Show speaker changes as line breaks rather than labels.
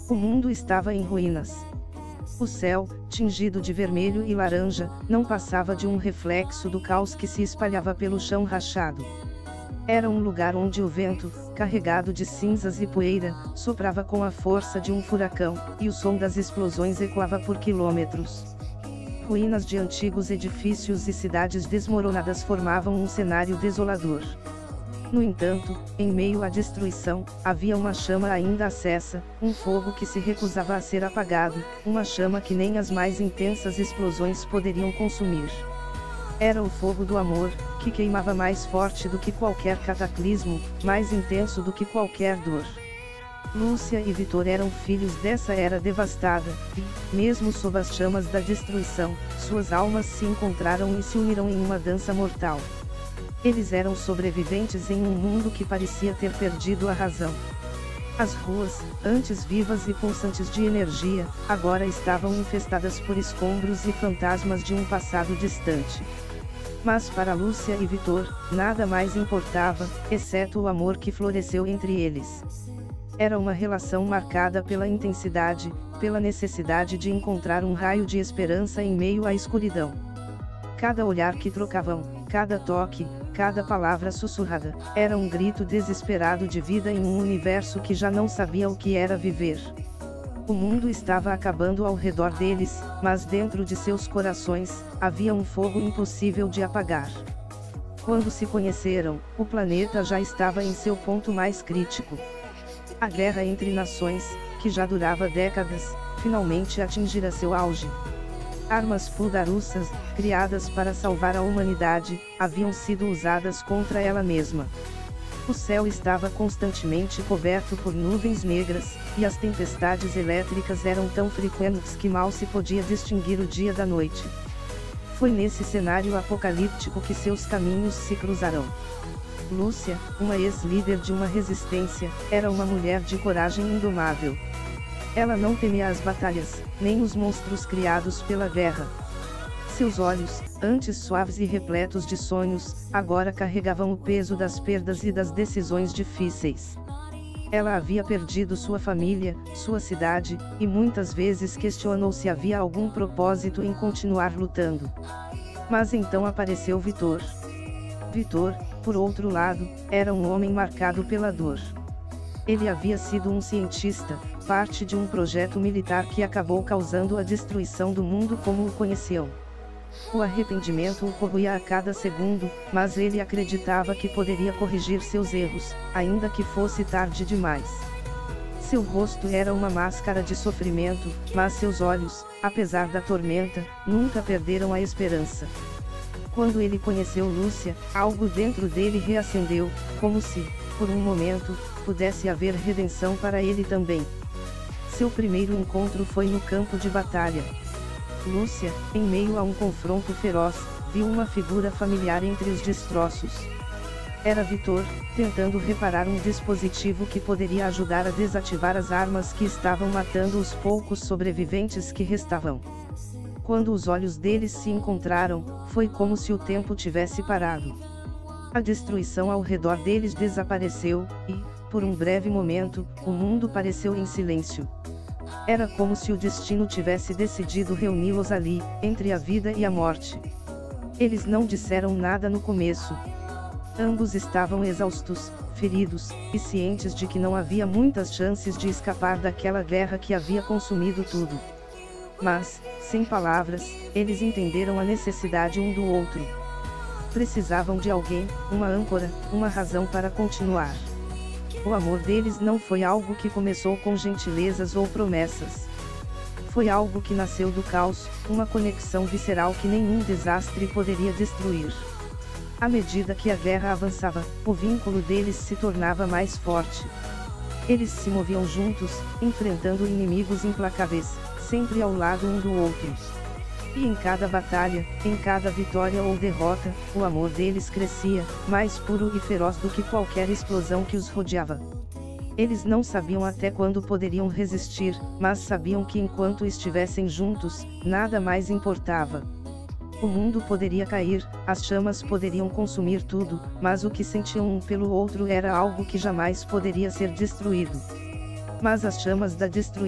O mundo estava em ruínas. O céu, tingido de vermelho e laranja, não passava de um reflexo do caos que se espalhava pelo chão rachado. Era um lugar onde o vento, carregado de cinzas e poeira, soprava com a força de um furacão, e o som das explosões ecoava por quilômetros. Ruínas de antigos edifícios e cidades desmoronadas formavam um cenário desolador. No entanto, em meio à destruição, havia uma chama ainda acesa, um fogo que se recusava a ser apagado, uma chama que nem as mais intensas explosões poderiam consumir. Era o fogo do amor, que queimava mais forte do que qualquer cataclismo, mais intenso do que qualquer dor. Lúcia e Vitor eram filhos dessa era devastada, e, mesmo sob as chamas da destruição, suas almas se encontraram e se uniram em uma dança mortal. Eles eram sobreviventes em um mundo que parecia ter perdido a razão. As ruas, antes vivas e pulsantes de energia, agora estavam infestadas por escombros e fantasmas de um passado distante. Mas para Lúcia e Vitor, nada mais importava, exceto o amor que floresceu entre eles. Era uma relação marcada pela intensidade, pela necessidade de encontrar um raio de esperança em meio à escuridão. Cada olhar que trocavam, cada toque, cada palavra sussurrada, era um grito desesperado de vida em um universo que já não sabia o que era viver. O mundo estava acabando ao redor deles, mas dentro de seus corações, havia um fogo impossível de apagar. Quando se conheceram, o planeta já estava em seu ponto mais crítico. A guerra entre nações, que já durava décadas, finalmente atingira seu auge. Armas poderosas, criadas para salvar a humanidade, haviam sido usadas contra ela mesma. O céu estava constantemente coberto por nuvens negras, e as tempestades elétricas eram tão frequentes que mal se podia distinguir o dia da noite. Foi nesse cenário apocalíptico que seus caminhos se cruzaram. Lúcia, uma ex-líder de uma resistência, era uma mulher de coragem indomável. Ela não temia as batalhas, nem os monstros criados pela guerra. Seus olhos, antes suaves e repletos de sonhos, agora carregavam o peso das perdas e das decisões difíceis. Ela havia perdido sua família, sua cidade, e muitas vezes questionou se havia algum propósito em continuar lutando. Mas então apareceu Vitor. Vitor, por outro lado, era um homem marcado pela dor. Ele havia sido um cientista, parte de um projeto militar que acabou causando a destruição do mundo como o conheciam. O arrependimento o corroía a cada segundo, mas ele acreditava que poderia corrigir seus erros, ainda que fosse tarde demais. Seu rosto era uma máscara de sofrimento, mas seus olhos, apesar da tormenta, nunca perderam a esperança. Quando ele conheceu Lúcia, algo dentro dele reacendeu, como se, por um momento, pudesse haver redenção para ele também. Seu primeiro encontro foi no campo de batalha. Lúcia, em meio a um confronto feroz, viu uma figura familiar entre os destroços. Era Vitor, tentando reparar um dispositivo que poderia ajudar a desativar as armas que estavam matando os poucos sobreviventes que restavam. Quando os olhos deles se encontraram, foi como se o tempo tivesse parado. A destruição ao redor deles desapareceu, e, por um breve momento, o mundo pareceu em silêncio. Era como se o destino tivesse decidido reuni-los ali, entre a vida e a morte. Eles não disseram nada no começo. Ambos estavam exaustos, feridos, e cientes de que não havia muitas chances de escapar daquela guerra que havia consumido tudo. Mas, sem palavras, eles entenderam a necessidade um do outro. Precisavam de alguém, uma âncora, uma razão para continuar. O amor deles não foi algo que começou com gentilezas ou promessas. Foi algo que nasceu do caos, uma conexão visceral que nenhum desastre poderia destruir. À medida que a guerra avançava, o vínculo deles se tornava mais forte. Eles se moviam juntos, enfrentando inimigos implacáveis, sempre ao lado um do outro. E em cada batalha, em cada vitória ou derrota, o amor deles crescia, mais puro e feroz do que qualquer explosão que os rodeava. Eles não sabiam até quando poderiam resistir, mas sabiam que enquanto estivessem juntos, nada mais importava. O mundo poderia cair, as chamas poderiam consumir tudo, mas o que sentiam um pelo outro era algo que jamais poderia ser destruído. Mas as chamas da destruição